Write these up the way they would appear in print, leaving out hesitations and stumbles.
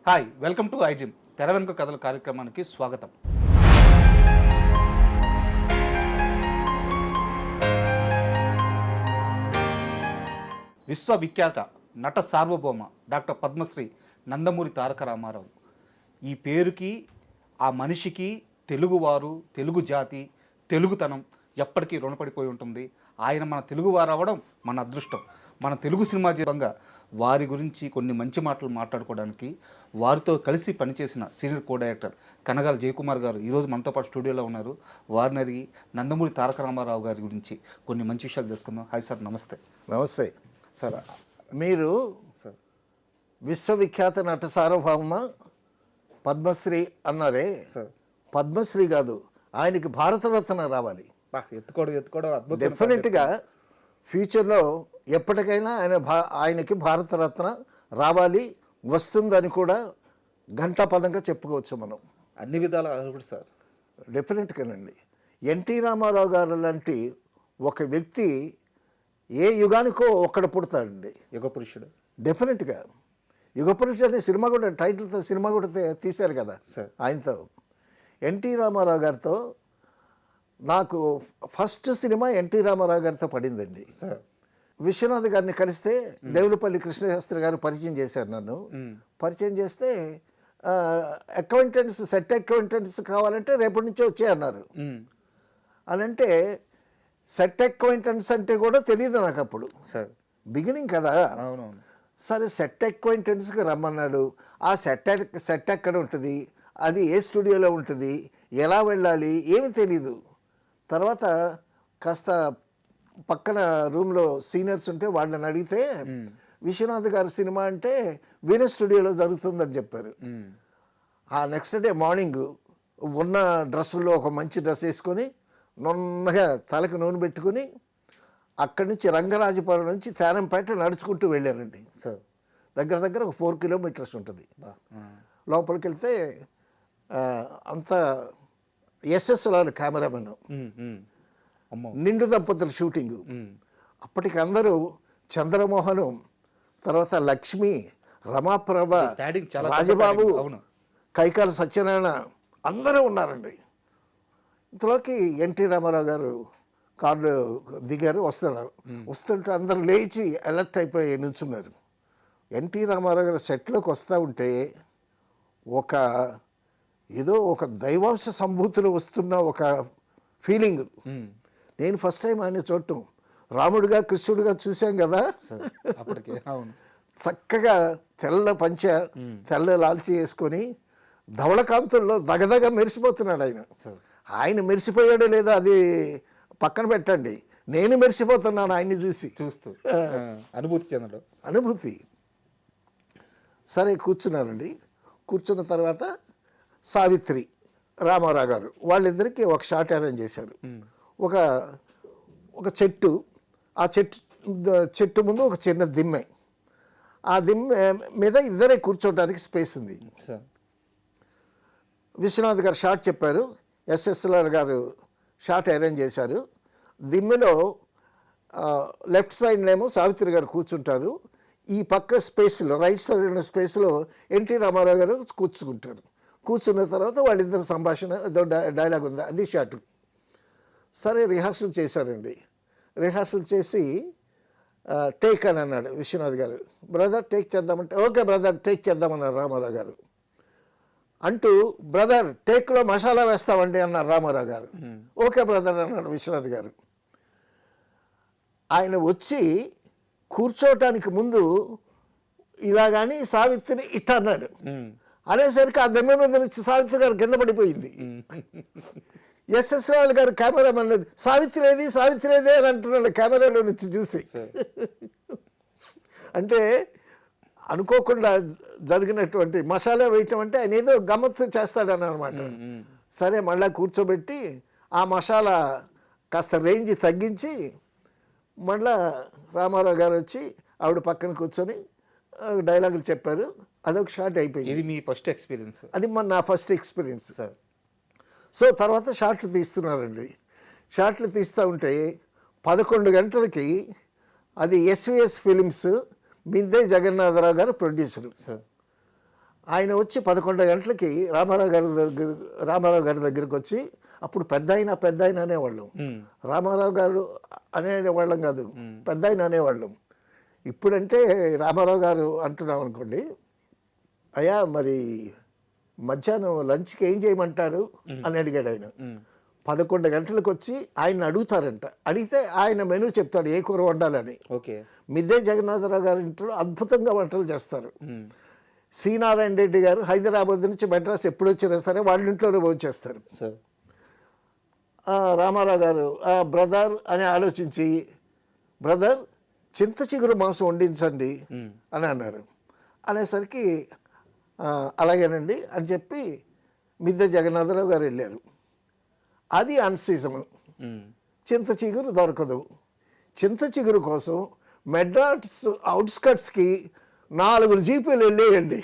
Hi, welcome to I dream తెర వెనుక కథల కార్యక్రమానికి స్వాగతం. విశ్వవిఖ్యాత నట సార్వభౌమ డాక్టర్ పద్మశ్రీ నందమూరి తారక రామారావు. ఈ పేరుకి, ఆ మనిషికి తెలుగువారు, తెలుగు జాతి, తెలుగుతనం ఎప్పటికీ రుణపడిపోయి ఉంటుంది. ఆయన మన తెలుగువారు అవ్వడం మన అదృష్టం. మన తెలుగు సినిమా జీవంగా వారి గురించి కొన్ని మంచి మాటలు మాట్లాడుకోవడానికి వారితో కలిసి పనిచేసిన senior co director Kanagala Jayakumar గారు ఈరోజు మనతో పాటు స్టూడియోలో ఉన్నారు. వారిని అడిగి నందమూరి తారక రామారావు గారి గురించి కొన్ని మంచి విషయాలు తెలుసుకుందాం. హాయ్ సార్, నమస్తే. నమస్తే సార్, మీరు సార్ విశ్వవిఖ్యాత నట సార్వభౌమ పద్మశ్రీ అన్నారే సార్, పద్మశ్రీ కాదు, ఆయనకి భారతరత్న రావాలి. ఎత్తుకోవడం అద్భుతం. డెఫినెట్గా ఫ్యూచర్లో ఎప్పటికైనా ఆయనకి భారతరత్న రావాలి, వస్తుందని కూడా ఘంటాపదంగా చెప్పుకోవచ్చు మనం. అన్ని విధాల అర్హుడు సార్. డెఫినెట్గానండి. ఎన్టీ రామారావు గారు లాంటి ఒక వ్యక్తి ఏ యుగానికో ఒక్కడ పుడతాడండి. యుగ పురుషుడు. డెఫినెట్గా యుగపురుషుడు అనే సినిమా కూడా టైటిల్తో సినిమా కూడా తీశారు కదా సార్. ఆయనతో. ఎన్టీ రామారావు గారితో నాకు ఫస్ట్ సినిమా ఎన్టీ రామారావు గారితో పడిందండి. సార్, విశ్వనాథ్ గారిని కలిస్తే దేవులపల్లి కృష్ణశాస్త్రి గారు పరిచయం చేశారు నన్ను. పరిచయం చేస్తే అకౌంటెంట్స్, సెట్ అకౌంటెంట్స్ కావాలంటే రేపటి నుంచే వచ్చే అన్నారు. అని అంటే సెట్ అకౌంటెంట్స్ అంటే కూడా తెలియదు నాకు అప్పుడు, సార్ బిగినింగ్ కదా. అవునవును. సరే, సెట్ అక్వైంటెన్స్కి రమ్మన్నాడు. ఆ సెట్ ఎక్కడ ఉంటుంది, అది ఏ స్టూడియోలో ఉంటుంది, ఎలా వెళ్ళాలి, ఏమి తెలీదు. తర్వాత కాస్త పక్కన రూమ్లో సీనియర్స్ ఉంటే వాళ్ళని అడిగితే విశ్వనాథ్ గారి సినిమా అంటే వీనస్ స్టూడియోలో జరుగుతుందని చెప్పారు. ఆ నెక్స్ట్ డే మార్నింగ్ ఉన్న డ్రెస్సుల్లో ఒక మంచి డ్రెస్ వేసుకొని నున్నగా తలకు నూనె పెట్టుకుని అక్కడి నుంచి రంగరాజపురం నుంచి తేరంపేట నడుచుకుంటూ వెళ్ళారండి. సార్, దగ్గర దగ్గర ఒక 4 కిలోమీటర్స్ ఉంటుంది. లోపలికి వెళ్తే అంతా ఎస్ఎస్ఆర్ కెమెరామెన్, నిండు దంపతుల షూటింగు. అప్పటికి అందరూ చంద్రమోహను, తర్వాత లక్ష్మి, రమాప్రభ, రాజబాబు, కైకాల సత్యనారాయణ అందరూ ఉన్నారండి. ఇంతలోకి ఎన్టీ రామారావు గారు కార్డు దిగారు, వస్తున్నారు. వస్తుంటే అందరూ లేచి అలర్ట్ అయిపోయి నిల్చున్నారు. ఎన్టీ రామారావు గారు సెట్లోకి వస్తూ ఉంటే ఏదో ఒక దైవాంశ సంభూతిలో వస్తున్న ఒక ఫీలింగ్. నేను ఫస్ట్ టైం ఆయన చూడటం, రాముడిగా కృష్ణుడిగా చూశాం కదా. చక్కగా తెల్ల పంచ, తెల్ల లాల్చి వేసుకొని ధవళకాంతుల్లో దగదగ మెరిసిపోతున్నాడు ఆయన. ఆయన మెరిసిపోయాడో లేదో అది పక్కన పెట్టండి, నేను మెరిసిపోతున్నాను ఆయన్ని చూస్తూ అనుభూతి చెందడం. అనుభూతి. సరే, కూర్చున్నానండి. కూర్చున్న తర్వాత సావిత్రి, రామారావు గారు వాళ్ళిద్దరికీ ఒక షాట్ అరేంజ్ చేశారు. ఒక చెట్టు, ఆ చెట్టు ముందు ఒక చిన్న దిమ్మె, ఆ దిమ్మె మీద ఇద్దరే కూర్చోవడానికి స్పేస్ ఉంది. విశ్వనాథ్ గారు షాట్ చెప్పారు, ఎస్ఎస్ఆర్ గారు షాట్ అరేంజ్ చేశారు. దిమ్మెలో లెఫ్ట్ సైడ్నేమో సావిత్రి గారు కూర్చుంటారు, ఈ పక్క స్పేస్లో రైట్ సైడ్ ఉన్న స్పేస్లో ఎన్టీ రామారావు గారు కూర్చుంటారు. కూర్చున్న తర్వాత వాళ్ళిద్దరు సంభాషణ, ఏదో డైలాగ్ ఉంది, అది షాట్. సరే, రిహార్సల్ చేశారండి. రిహార్సల్ చేసి టేక్ అని అన్నాడు విశ్వనాథ్ గారు. బ్రదర్ టేక్ చేద్దామంటే ఓకే బ్రదర్ టేక్ చేద్దామన్నారు రామారావు గారు. అంటూ బ్రదర్ టేక్లో మసాలా వేస్తామండి అన్నారు రామారావు గారు. ఓకే బ్రదర్ అన్నాడు విశ్వనాథ్ గారు. ఆయన వచ్చి కూర్చోవటానికి ముందు ఇలాగాని సావిత్రిని ఇట్ట అన్నాడు. అనేసరికి ఆ దెమ్మ మీద నుంచి సావిత్రి గారు కింద పడిపోయింది. ఎస్ఎస్ఆర్ గారు కెమెరామెన్ సావిత్రి ఏది అని అంటున్నాడు కెమెరాలో నుంచి చూసి. అంటే అనుకోకుండా జరిగినటువంటి మసాలా వేయటం అంటే ఆయన ఏదో గమ్మత్తు చేస్తాడని అనమాట. సరే, మళ్ళీ కూర్చోబెట్టి ఆ మసాలా కాస్త రేంజ్ తగ్గించి మళ్ళా రామారావు గారు వచ్చి ఆవిడ పక్కన కూర్చొని డైలాగులు చెప్పారు. అదొక షాట్ అయిపోయింది. ఇది మీ ఫస్ట్ ఎక్స్పీరియన్స్? అది నా ఫస్ట్ ఎక్స్పీరియన్స్ సార్. సో తర్వాత షాట్లు తీస్తున్నారండి. షాట్లు తీస్తూ ఉంటే 11 గంటలకి అది ఎస్విఎస్ ఫిలిమ్స్, మిద్దే జగన్నాథరావు గారు ప్రొడ్యూసరు. ఆయన వచ్చి 11 గంటలకి రామారావు గారి దగ్గరికి వచ్చి, అప్పుడు పెద్ద ఆయన అనేవాళ్ళం. రామారావు గారు అనేవాళ్ళం కాదు, పెద్ద ఆయన అనేవాళ్ళం. ఇప్పుడంటే రామారావు గారు అంటున్నాం అనుకోండి, అయ్యా మరి మధ్యాహ్నం లంచ్కి ఏం చేయమంటారు అని అడిగాడు ఆయన. 11 గంటలకు వచ్చి ఆయన అడుగుతారంట. అడిగితే ఆయన మెనూ చెప్తాడు ఏ కూర వండాలని. ఓకే. మిద్దే జగన్నాథరావు గారి ఇంట్లో అద్భుతంగా వంటలు చేస్తారు. శ్రీనారాయణ రెడ్డి గారు హైదరాబాద్ నుంచి మెడ్రాస్ ఎప్పుడు వచ్చినా సరే వాళ్ళ ఇంట్లోనే భోంచేస్తారు. రామారావు గారు బ్రదర్ అని ఆలోచించి, బ్రదర్ చింత చిగురు మాంసం వండించండి అని అన్నారు. అనేసరికి అలాగేనండి అని చెప్పి మిద్దె జగన్నాథరావు గారు వెళ్ళారు. అది అన్సీజన్, చింత చిగురు దొరకదు. చింత చిగురు కోసం మెడ్రాస్ అవుట్స్కట్స్కి 4 జీపీలు వెళ్ళేయండి.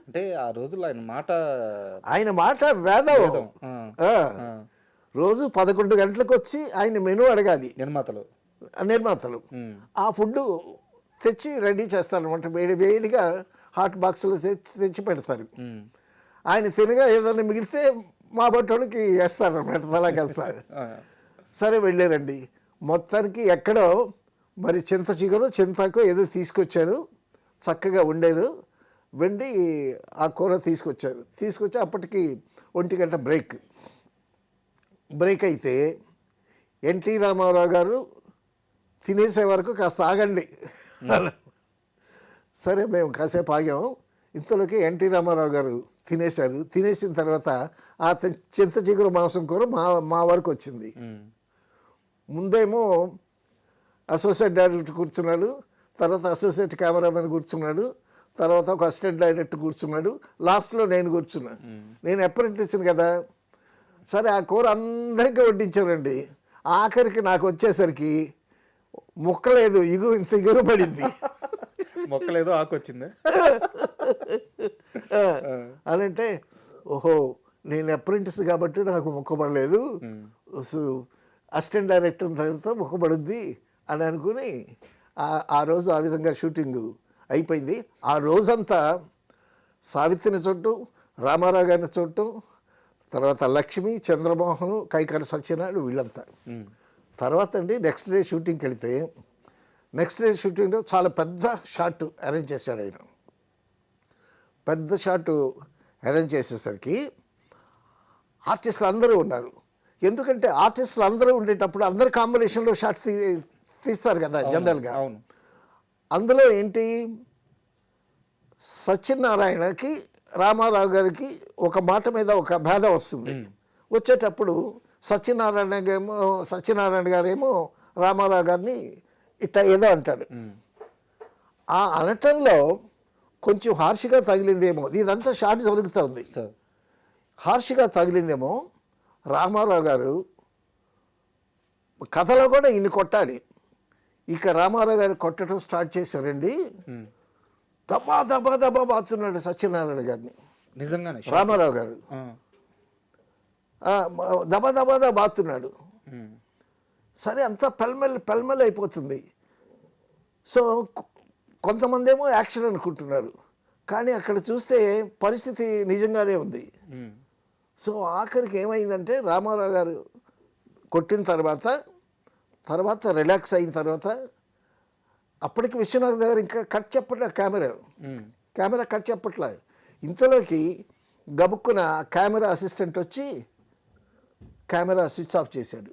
అంటే ఆ రోజుల్లో ఆయన మాట వేదం. రోజు 11 గంటలకు వచ్చి ఆయన మెనూ అడగాలి నిర్మాతలు. ఆ ఫుడ్ తెచ్చి రెడీ చేస్తారనమాట. వేడిగా హాట్ బాక్స్లో తెచ్చి పెడతారు. ఆయన తినగా ఏదైనా మిగిలితే మా బట్టోడికి వేస్తారనమాట, తలాగేస్తారు. సరే వెళ్ళారండి. మొత్తానికి ఎక్కడో మరి చింతకు ఏదో తీసుకొచ్చారు, చక్కగా వండారు. వెండి ఆ కూర తీసుకొచ్చి అప్పటికి 1 గంట బ్రేక్ అయితే ఎన్టీ రామారావు గారు తినేసే వరకు కాస్త ఆగండి. సరే మేము కాసేపు ఆగాము. ఇంతలోకి ఎన్టీ రామారావు గారు తినేశారు. తినేసిన తర్వాత ఆ చింత చిగురు మాంసం కూర మా వరకు వచ్చింది. ముందేమో అసోసియేట్ డైరెక్టర్ కూర్చున్నాడు, తర్వాత అసోసియేట్ కెమెరామెన్ కూర్చున్నాడు, తర్వాత ఒక అసిస్టెంట్ డైరెక్టర్ కూర్చున్నాడు, లాస్ట్లో నేను కూర్చున్నాను. నేను అప్రెంటిస్ని కదా. సరే ఆ కూర అందరికీ వడ్డించారండి. ఆఖరికి నాకు వచ్చేసరికి ముక్కలేదు, ఇంత ఇగురు పడింది. మొక్కలేదు ఆకొచ్చింది అనంటే, ఓహో నేను అప్రెంటిస్ కాబట్టి నాకు మొక్కబడలేదు, అసిస్టెంట్ డైరెక్టర్ తర్వాత మొక్కబడుద్ది అని అనుకుని ఆ రోజు ఆ విధంగా షూటింగ్ అయిపోయింది. ఆ రోజంతా సావిత్రిని చూడటం, రామారావు గారిని చూడటం, తర్వాత లక్ష్మి, చంద్రమోహన్, కైకాల సత్యనారాయణ వీళ్ళంతా. తర్వాత అండి నెక్స్ట్ డే షూటింగ్కి వెళితే, నెక్స్ట్ డే షూటింగ్లో చాలా పెద్ద షాట్ అరేంజ్ చేశాడు ఆయన. పెద్ద షాట్ అరేంజ్ చేసేసరికి ఆర్టిస్టులు అందరూ ఉన్నారు. ఎందుకంటే ఆర్టిస్టులు అందరూ ఉండేటప్పుడు అందరు కాంబినేషన్లో షాట్ తీస్తారు కదా జనరల్గా. అందులో ఏంటి, సత్యనారాయణకి రామారావు గారికి ఒక మాట మీద ఒక భేదం వస్తుంది. వచ్చేటప్పుడు సత్యనారాయణ గారేమో రామారావు గారిని ఇట్లా ఏదో అంటాడు. ఆ అనటంలో కొంచెం హార్ష్గా తగిలిందేమో, ఇదంతా షార్ట్ జరుగుతుంది, హార్ష్గా తగిలిందేమో. రామారావు గారు కథలో కూడా ఇన్ని కొట్టాలి, ఇక రామారావు గారు కొట్టడం స్టార్ట్ చేశారండి. దబా దబా దబా బాతున్నాడు సత్యనారాయణ గారిని. నిజంగానే రామారావు గారు దబా దబా దబా బాతున్నాడు. సరే అంతా పెల్మెల్ అయిపోతుంది. సో కొంతమంది ఏమో యాక్షన్ అనుకుంటున్నారు, కానీ అక్కడ చూస్తే పరిస్థితి నిజంగానే ఉంది. సో ఆఖరికి ఏమైందంటే రామారావు గారు కొట్టిన తర్వాత రిలాక్స్ అయిన తర్వాత, అప్పటికి విశ్వనాథ్ గారు ఇంకా కట్ చెప్పట్లే, కెమెరా కట్ చెప్పట్లే. ఇంతలోకి గబుక్కున కెమెరా అసిస్టెంట్ వచ్చి కెమెరా స్విచ్ ఆఫ్ చేశాడు.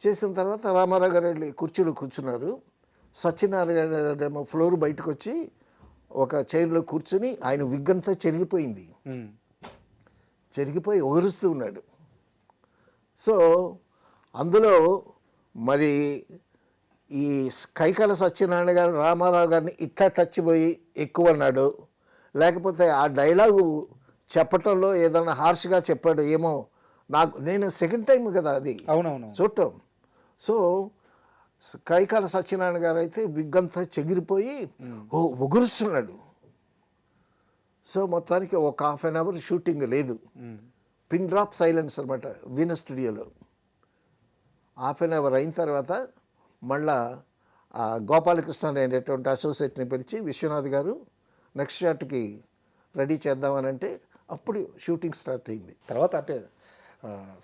చేసిన తర్వాత రామారావు గారు వెళ్ళి కుర్చీలో కూర్చున్నారు. సత్యనారాయణ ఏమో ఫ్లోర్ బయటకు వచ్చి ఒక చైర్లో కూర్చుని, ఆయన విగ్గంతా చెరిగిపోయి ఒగురుస్తూ ఉన్నాడు. సో అందులో మరి ఈ కైకాల సత్యనారాయణ గారు రామారావు గారిని ఇట్లా టచ్ పోయి ఎక్కువ అన్నాడు, లేకపోతే ఆ డైలాగు చెప్పటంలో ఏదైనా హార్ష్గా చెప్పాడు ఏమో. నేను సెకండ్ టైం కదా అది చూడటం. సో కైకాల సత్యనారాయణ గారు అయితే విగ్గంతా చెగిరిపోయి ఒగురుస్తున్నాడు. సో మొత్తానికి ఒక ½ an hour షూటింగ్ లేదు, పిన్ డ్రాప్ సైలెన్స్ అనమాట వీణ స్టూడియోలో. ½ an hour అయిన తర్వాత మళ్ళా ఆ గోపాలకృష్ణ అనేటటువంటి అసోసియేట్ని పిలిచి విశ్వనాథ్ గారు నెక్స్ట్ షాట్కి రెడీ చేద్దామని అంటే అప్పుడు షూటింగ్ స్టార్ట్ అయింది. తర్వాత అంటే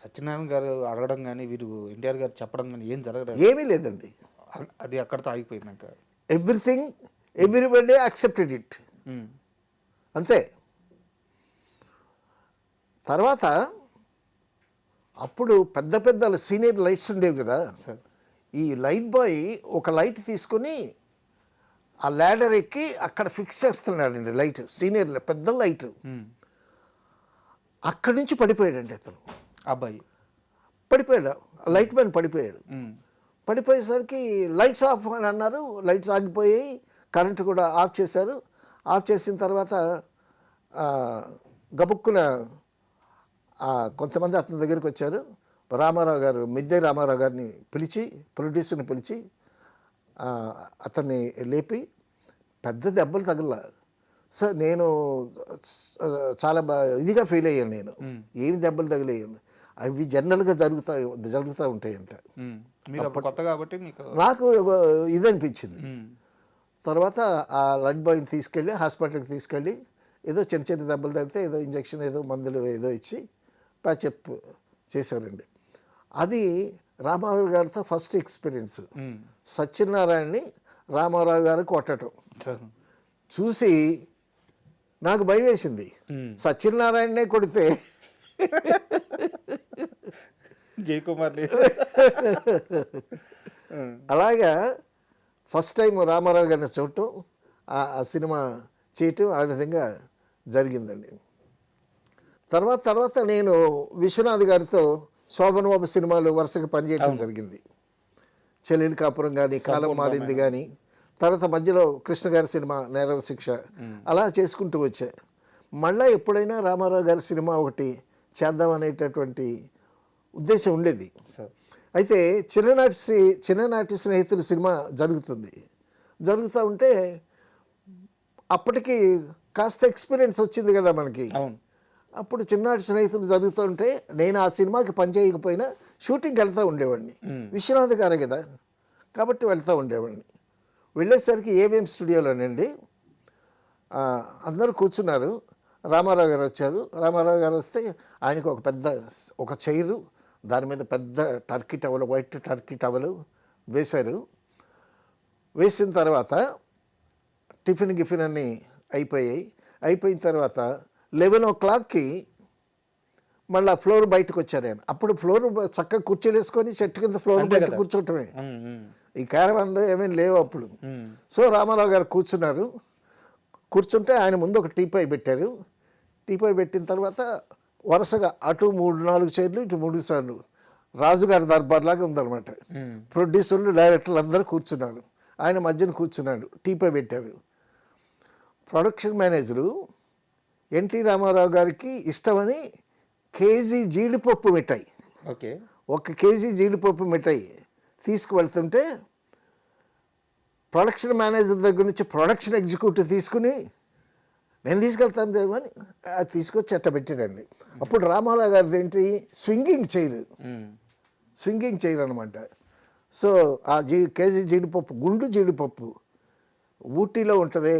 సత్యనారాయణ గారు అడగడం కానీ వీరు ఎన్టీఆర్ గారు చెప్పడం కానీ ఏం జరగలేదు, ఏమీ లేదండి. అది అక్కడితో ఆగిపోయిందాక. ఎవ్రీథింగ్ ఎవ్రీబడి యాక్సెప్టెడ్ ఇట్, అంతే. తర్వాత అప్పుడు పెద్ద పెద్ద సీనియర్ లైట్స్ ఉండేవి కదా సార్. ఈ లైట్ బాయ్ ఒక లైట్ తీసుకొని ఆ ల్యాడర్ ఎక్కి అక్కడ ఫిక్స్ చేస్తున్నాడండి లైట్, సీనియర్ పెద్ద లైట్. అక్కడి నుంచి పడిపోయాడండి అతను, అబ్బాయి పడిపోయాడు, లైట్ మ్యాన్ పడిపోయాడు. పడిపోయేసరికి లైట్స్ ఆఫ్ అని అన్నారు, లైట్స్ ఆగిపోయాయి, కరెంటు కూడా ఆఫ్ చేశారు. ఆఫ్ చేసిన తర్వాత గబుక్కున కొంతమంది అతని దగ్గరికి వచ్చారు. రామారావు గారు, మిద్దె రామారావు గారిని పిలిచి, ప్రొడ్యూసర్ని పిలిచి అతన్ని లేపి పెద్ద దెబ్బలు తగల సార్. నేను చాలా ఇదిగా ఫీల్ అయ్యాను, నేను ఏమి దెబ్బలు తగిలేయండి, అవి జనరల్గా జరుగుతూ ఉంటాయంట. కొత్త కాబట్టి నాకు ఇది అనిపించింది. తర్వాత ఆ లైట్ బాయ్ని తీసుకెళ్ళి హాస్పిటల్కి తీసుకెళ్ళి ఏదో చిన్న చిన్న దెబ్బలు తగిలితే ఏదో ఇంజక్షన్ ఏదో మందులు ఏదో ఇచ్చి ప్యాచప్ చేశారండి. అది రామారావు గారితో ఫస్ట్ ఎక్స్పీరియన్స్. సత్యనారాయణని రామారావు గారు కొట్టడం చూసి నాకు భయం వేసింది. సత్యనారాయణనే కొడితే జయకుమార్ అలాగా ఫస్ట్ టైం రామారావు గారిని చూడటం, ఆ సినిమా చేయటం ఆ విధంగా జరిగిందండి. తర్వాత నేను విశ్వనాథ్ గారితో శోభన్ బాబు సినిమాలు వరుసగా పనిచేయడం జరిగింది. చెల్లెలి కాపురం కానీ, కాలం మారింది కానీ, తర్వాత మధ్యలో కృష్ణ గారి సినిమా నేరవ శిక్ష, అలా చేసుకుంటూ వచ్చా. మళ్ళీ ఎప్పుడైనా రామారావు గారి సినిమా ఒకటి చేద్దామనేటటువంటి ఉద్దేశం ఉండేది. అయితే చిన్ననాటి స్నేహితులు సినిమా జరుగుతూ ఉంటే అప్పటికి కాస్త ఎక్స్పీరియన్స్ వచ్చింది కదా మనకి. అప్పుడు చిన్ననాటి స్నేహితులు జరుగుతూ ఉంటే నేను ఆ సినిమాకి పనిచేయకపోయినా షూటింగ్కి వెళ్తూ ఉండేవాడిని. విశ్వనాథ్ గారే కదా కాబట్టి వెళ్తూ ఉండేవాడిని. వెళ్ళేసరికి ఏవిఎం స్టూడియోలోనండి అందరూ కూర్చున్నారు. రామారావు గారు వచ్చారు. రామారావు గారు వస్తే ఆయనకు ఒక చైరు, దాని మీద పెద్ద Turkey towel, white Turkey towel వేశారు. వేసిన తర్వాత టిఫిన్ అన్నీ అయిపోయిన తర్వాత 11 o'clockకి మళ్ళీ ఫ్లోర్ బయటకు వచ్చారు ఆయన. అప్పుడు ఫ్లోర్ చక్కగా కుర్చీలు వేసుకొని చెట్టు కింద ఫ్లోర్ బయట కూర్చోటమే, ఈ క్యారవాన్లో ఏమేమి లేవు అప్పుడు. సో రామారావు గారు కూర్చుంటే ఆయన ముందు ఒక టీపాయ్ పెట్టారు. టీపాయ్ పెట్టిన తర్వాత వరుసగా అటు 3-4 చైర్లు, ఇటు 3 సార్లు రాజుగారి దర్బార్లాగా ఉందన్నమాట. ప్రొడ్యూసర్లు, డైరెక్టర్లు అందరూ కూర్చున్నారు, ఆయన మధ్యన కూర్చున్నాడు, టీపాయ్ పెట్టారు. ప్రొడక్షన్ మేనేజరు ఎన్టీ రామారావు గారికి ఇష్టమని కేజీ జీడిపప్పు మిఠాయి, 1 కేజీ జీడిపప్పు మిఠాయి తీసుకువెళ్తుంటే ప్రొడక్షన్ మేనేజర్ దగ్గర నుంచి ప్రొడక్షన్ ఎగ్జిక్యూటివ్ తీసుకుని నేను తీసుకెళ్తాను దేవని అది తీసుకొచ్చి అట్ట పెట్టాడండి. అప్పుడు రామారావు గారిది ఏంటి, స్వింగింగ్ చైర్ అనమాట. సో ఆ కేజీ జీడిపప్పు, గుండు జీడిపప్పు ఊటీలో ఉంటుంది,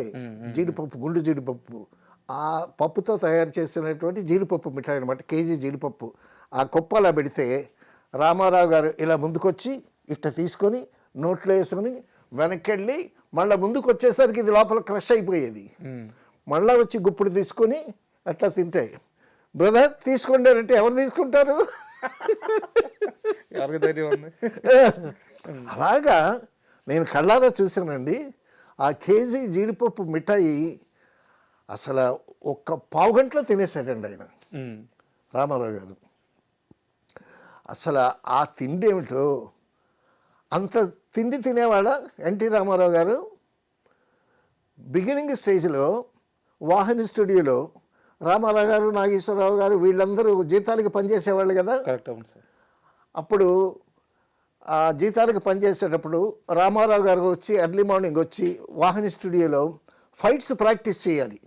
గుండు జీడిపప్పు, ఆ పప్పుతో తయారు చేసినటువంటి జీడిపప్పు మిఠాయి అనమాట, కేజీ జీడిపప్పు. ఆ కుప్పలా పెడితే రామారావు గారు ఇలా ముందుకొచ్చి ఇట్ట తీసుకొని నోట్లో వేసుకొని వెనక్కి వెళ్ళి మళ్ళీ ముందుకు వచ్చేసరికి ఇది లోపల క్రష్ అయిపోయేది. మళ్ళీ వచ్చి గుప్పుడు తీసుకొని అట్లా తింటే, బ్రదర్ తీసుకుంటారంటే ఎవరు తీసుకుంటారు? అలాగా నేను కళ్ళారా చూశానండి. ఆ కేజీ జీడిపప్పు మిఠాయి అసలు 1 పావు గంటలో తినేసాడండి ఆయన, రామారావు గారు. అసలు ఆ తిండి ఏమిటో, అంత తిండి తినేవాడా ఎన్టీ రామారావు గారు. బిగినింగ్ స్టేజ్లో వాహిని స్టూడియోలో రామారావు గారు, నాగేశ్వరరావు గారు వీళ్ళందరూ జీతాలకు పనిచేసేవాళ్ళు కదా. అప్పుడు ఆ జీతాలకు పనిచేసేటప్పుడు రామారావు గారు వచ్చి ఎర్లీ మార్నింగ్ వచ్చి వాహిని స్టూడియోలో ఫైట్స్ ప్రాక్టీస్ చేయాలి.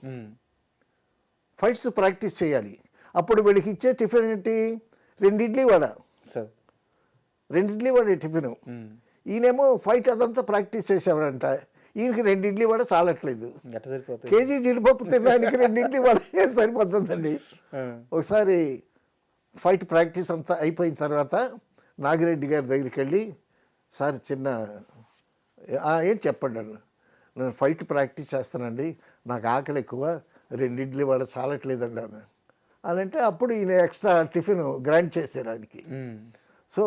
అప్పుడు వీళ్ళకి ఇచ్చే టిఫిన్ ఏంటి, 2 ఇడ్లీ వడ టిఫిను. ఈయనేమో ఫైట్ అదంతా ప్రాక్టీస్ చేసేవాడంట. ఈయనకి 2 ఇడ్లీ వడ చాలట్లేదు. ఎట్ట సరిపోతుంది? కేజీ జీడిపప్పు తినడానికి 2 ఇడ్లీ వడ ఏం సరిపోతుందండి. ఒకసారి ఫైట్ ప్రాక్టీస్ అంతా అయిపోయిన తర్వాత నాగిరెడ్డి గారి దగ్గరికి వెళ్ళి, సార్ చిన్న ఏంటి చెప్పండి అన్న. నేను ఫైట్ ప్రాక్టీస్ చేస్తానండి, నాకు ఆకలి ఎక్కువ, 2 ఇడ్లీ వడ చాలట్లేదండి అన్న. అని అంటే అప్పుడు ఈయన ఎక్స్ట్రా టిఫిన్ గ్రాంట్ చేశారు ఆయనకి. సో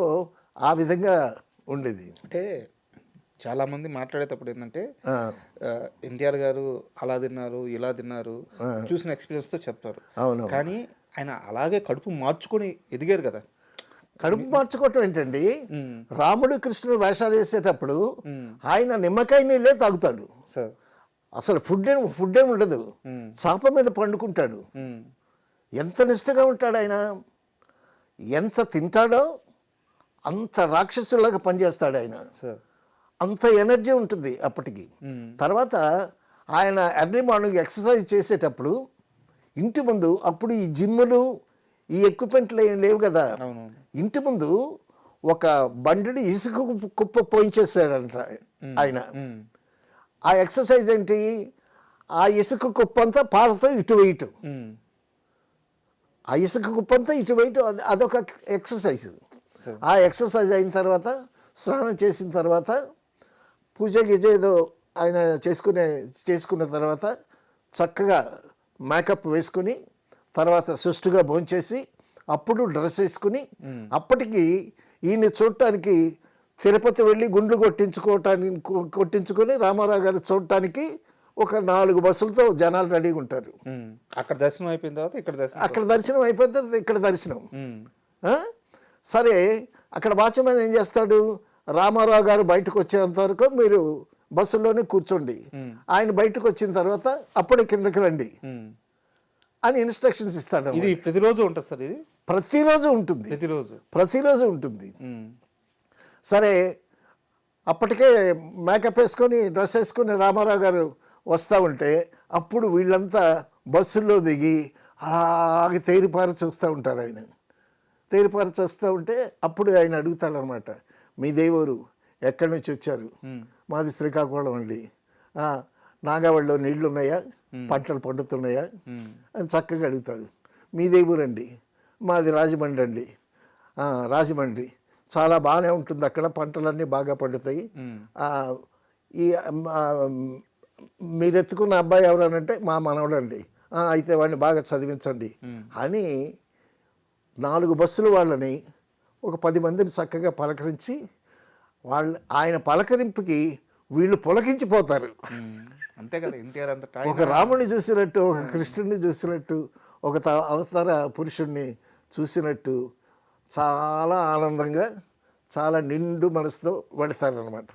ఆ విధంగా ఉండేది. అంటే చాలామంది మాట్లాడేటప్పుడు ఏంటంటే ఎన్టీఆర్ గారు అలా తిన్నారు, ఇలా తిన్నారు, చూసిన ఎక్స్పీరియన్స్తో చెప్తారు. అవును. కానీ ఆయన అలాగే కడుపు మార్చుకొని ఎదిగారు కదా. కడుపు మార్చుకోవటం ఏంటండి, రాముడు కృష్ణుడు వేషాలు వేసేటప్పుడు ఆయన నిమ్మకాయ నీళ్ళే తాగుతాడు. సార్ అసలు ఫుడ్ ఏమి ఉండదు, చాప మీద పండుకుంటాడు. ఎంత నిష్ఠగా ఉంటాడు ఆయన, ఎంత తింటాడో అంత రాక్షసులాగా పనిచేస్తాడు ఆయన. సార్ అంత ఎనర్జీ ఉంటుంది అప్పటికి. తర్వాత ఆయన ఎర్లీ మార్నింగ్ ఎక్సర్సైజ్ చేసేటప్పుడు ఇంటి ముందు, అప్పుడు ఈ జిమ్ములు ఈ ఎక్విప్మెంట్లు ఏం లేవు కదా, ఇంటి ముందు ఒక బండిని ఇసుక కుప్ప పోయించేసాడంట ఆయన. ఆ ఎక్సర్సైజ్ ఏంటి, ఆ ఇసుక కుప్ప అంతా పాలతో ఇటు వేయటం, ఆ ఇసుక కుప్ప అంతా ఇటు వేయటం, అదొక ఎక్సర్సైజ్. ఆ ఎక్సర్సైజ్ అయిన తర్వాత స్నానం చేసిన తర్వాత పూజ గీజ ఏదో ఆయన చేసుకున్న తర్వాత చక్కగా మేకప్ వేసుకుని తర్వాత సుష్టుగా భోంచేసి అప్పుడు డ్రెస్ వేసుకుని, అప్పటికి ఈయన చూడటానికి తిరుపతి వెళ్ళి గుండ్లు కొట్టించుకొని రామారావు గారు చూడటానికి ఒక 4 బస్సులతో జనాలు రెడీగా ఉంటారు. అక్కడ దర్శనం అయిపోయిన తర్వాత అక్కడ దర్శనం అయిపోయిన తర్వాత ఇక్కడ దర్శనం. సరే, అక్కడ వాచ్మెన్ ఏం చేస్తాడు, రామారావు గారు బయటకు వచ్చేంత వరకు మీరు బస్సులోనే కూర్చోండి, ఆయన బయటకు వచ్చిన తర్వాత అప్పుడే కిందకి రండి అని ఇన్స్ట్రక్షన్స్ ఇస్తాడు. ఇది ప్రతిరోజు ఉంటుంది సార్? ఇది ప్రతిరోజు ఉంటుంది, ప్రతిరోజు ఉంటుంది. సరే, అప్పటికే మేకప్ వేసుకొని డ్రెస్ వేసుకొని రామారావు గారు వస్తూ ఉంటే అప్పుడు వీళ్ళంతా బస్సుల్లో దిగి అలాగే తేరిపారి చూస్తూ ఉంటారు. ఆయన తేరిపారి చూస్తూ ఉంటే అప్పుడు ఆయన అడుగుతాడనమాట, మీ దేవురు ఎక్కడి నుంచి వచ్చారు? మాది శ్రీకాకుళం అండి. నాగావళిలో నీళ్లు ఉన్నాయా, పంటలు పండుతున్నాయా అని చక్కగా అడుగుతాడు. మీ దేవురండి, మాది రాజమండ్రి అండి. రాజమండ్రి చాలా బాగానే ఉంటుంది, అక్కడ పంటలన్నీ బాగా పండుతాయి. ఈ మీరు ఎత్తుకున్న అబ్బాయి ఎవరనంటే మా మనవడండి. అయితే వాడిని బాగా చదివించండి అని 4 బస్సులు వాళ్ళని ఒక 10 మందిని చక్కగా పలకరించి ఆయన పలకరింపుకి వీళ్ళు పులకించిపోతారు. అంతే కదా, ఎన్టీఆర్ అంత ఒక రాముడిని చూసినట్టు, ఒక కృష్ణుడిని చూసినట్టు, ఒక అవతార పురుషుణ్ణి చూసినట్టు చాలా ఆనందంగా చాలా నిండు మనసుతో పడతారనమాట.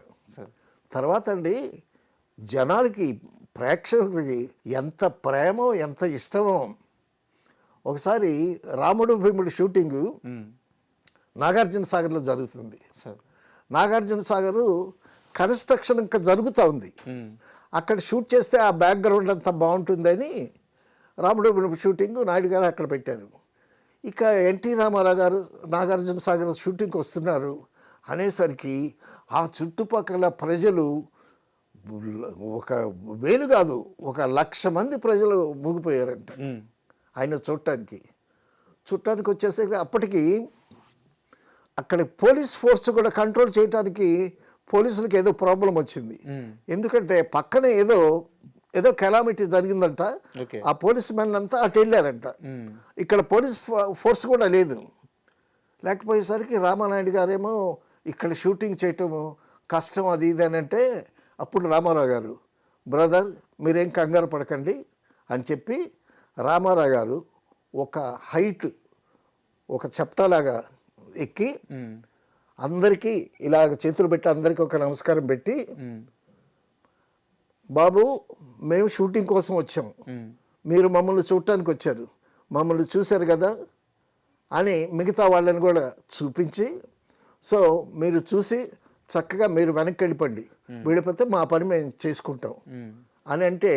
తర్వాత అండి జనాలకి, ప్రేక్షకులకి ఎంత ప్రేమో ఎంత ఇష్టమో. ఒకసారి రాముడు భీముడు షూటింగు నాగార్జున సాగర్లో జరుగుతుంది. నాగార్జున సాగరు కన్స్ట్రక్షన్ ఇంకా జరుగుతూ ఉంది. అక్కడ షూట్ చేస్తే ఆ బ్యాక్గ్రౌండ్ అంతా బాగుంటుందని రాముడు భీముడు షూటింగ్ నాయుడు గారు అక్కడ పెట్టారు. ఇక ఎన్టీ రామారావు గారు నాగార్జున సాగర్ షూటింగ్కి వస్తున్నారు అనేసరికి ఆ చుట్టుపక్కల ప్రజలు ఒక వేలు కాదు, 1,00,000 మంది ప్రజలు మూగిపోయారంట ఆయన చూడటానికి వచ్చేసరికి. అప్పటికి అక్కడ పోలీస్ ఫోర్స్ కూడా కంట్రోల్ చేయడానికి పోలీసులకి ఏదో ప్రాబ్లం వచ్చింది. ఎందుకంటే పక్కన ఏదో కెలామిటీ జరిగిందంట, ఆ పోలీస్ మెన్ అంతా అటు వెళ్ళారంట. ఇక్కడ పోలీస్ ఫోర్స్ కూడా లేదు. లేకపోయేసరికి రామానాయుడు గారేమో ఇక్కడ షూటింగ్ చేయటము కష్టం అది ఇది అని అంటే, అప్పుడు రామారావు గారు, బ్రదర్ మీరేం కంగారు పడకండి అని చెప్పి రామారావు గారు ఒక హైట్, ఒక చెప్టాలాగా ఎక్కి అందరికీ ఇలాగ చేతులు పెట్టి అందరికీ ఒక నమస్కారం పెట్టి, బాబు మేము షూటింగ్ కోసం వచ్చాము, మీరు మమ్మల్ని చూడటానికి వచ్చారు, మమ్మల్ని చూశారు కదా అని మిగతా వాళ్ళని కూడా చూపించి, సో మీరు చూసి చక్కగా మీరు వెనక్కి వెళ్ళిపోతే మా పని మేము చేసుకుంటాం అని అంటే,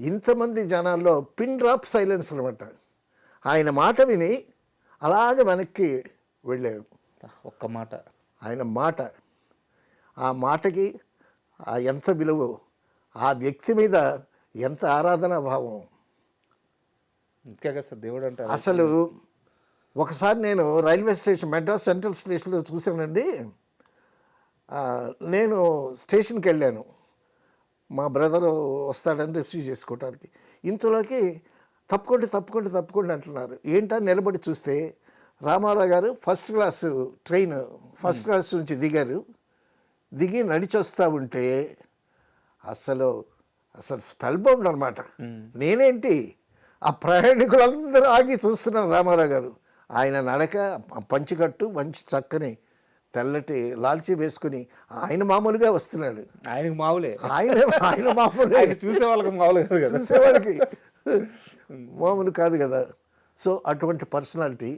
ఇంతమంది జనాల్లో పిన్ డ్రాప్ సైలెన్స్ అనమాట. ఆయన మాట విని అలాగే వెనక్కి వెళ్ళారు. ఒక్క మాట, ఆయన మాట ఆ మాటకి ఎంత విలువ, ఆ వ్యక్తి మీద ఎంత ఆరాధనా భావం. ఇంకా కదా సార్ దేవుడు అంటారు. అసలు ఒకసారి నేను రైల్వే స్టేషన్ మెడ్రాస్ సెంట్రల్ స్టేషన్లో చూశానండి. నేను స్టేషన్కి వెళ్ళాను, మా బ్రదర్ వస్తాడని రిసీవ్ చేసుకోవడానికి. ఇంతలోకి తప్పుకోండి అంటున్నారు. ఏంటని నిలబడి చూస్తే రామారావు గారు ఫస్ట్ క్లాస్ నుంచి దిగి నడిచొస్తూ ఉంటే అసలు స్పెల్ బౌండ్ అనమాట. నేనేంటి, ఆ ప్రయాణికులందరూ ఆగి చూస్తున్నారు రామారావు గారు. ఆయన నడక, పంచికట్టు, మంచి చక్కని తెల్లటి లాల్చీ వేసుకుని ఆయన మామూలుగా వస్తున్నాడు. ఆయనకు మామూలే, ఆయన మామూలే, చూసే వాళ్ళకి మామూలు కాదు కదా, చూసేవాడికి మామూలు కాదు కదా. సో అటువంటి పర్సనాలిటీ.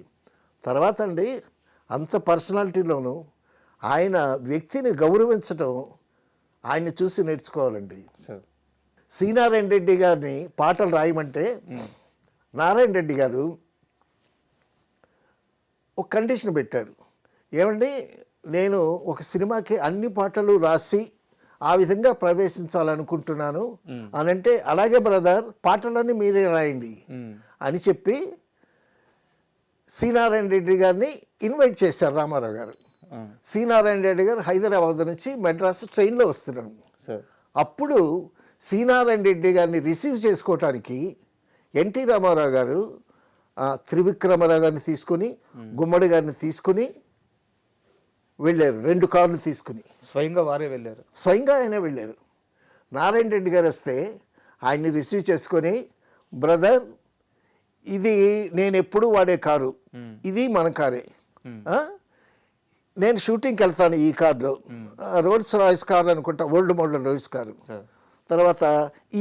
తర్వాత అండి, అంత పర్సనాలిటీలోనూ ఆయన వ్యక్తిని గౌరవించడం ఆయన్ని చూసి నేర్చుకోవాలండి. సి నారాయణ రెడ్డి గారిని పాటలు రాయమంటే నారాయణ రెడ్డి గారు ఒక కండిషన్ పెట్టారు. ఏమండి, నేను ఒక సినిమాకి అన్ని పాటలు రాసి ఆ విధంగా ప్రవేశించాలనుకుంటున్నాను అని అంటే, అలాగే బ్రదర్, పాటలన్నీ మీరే రాయండి అని చెప్పి సి నారాయణ రెడ్డి గారిని ఇన్వైట్ చేశారు రామారావు గారు. సి నారాయణ రెడ్డి గారు హైదరాబాద్ నుంచి మెడ్రాస్ ట్రైన్లో వస్తున్నాను. అప్పుడు సి నారాయణ రెడ్డి గారిని రిసీవ్ చేసుకోవటానికి ఎన్టీ రామారావు గారు త్రివిక్రమరావు గారిని తీసుకుని, గుమ్మడి గారిని తీసుకుని వెళ్ళారు. 2 కార్లు తీసుకుని స్వయంగా వారే వెళ్ళారు. స్వయంగా ఆయన వెళ్ళారు. నారాయణ రెడ్డి గారు వస్తే ఆయన్ని రిసీవ్ చేసుకొని, బ్రదర్, ఇది నేను ఎప్పుడు వాడే కారు, ఇది మన కారే, నేను షూటింగ్కి వెళ్తాను ఈ కార్లో, రోల్స్ రాయిస్ కారు అనుకుంటా, ఓల్డ్ మోడల్ రోల్స్ కారు. తర్వాత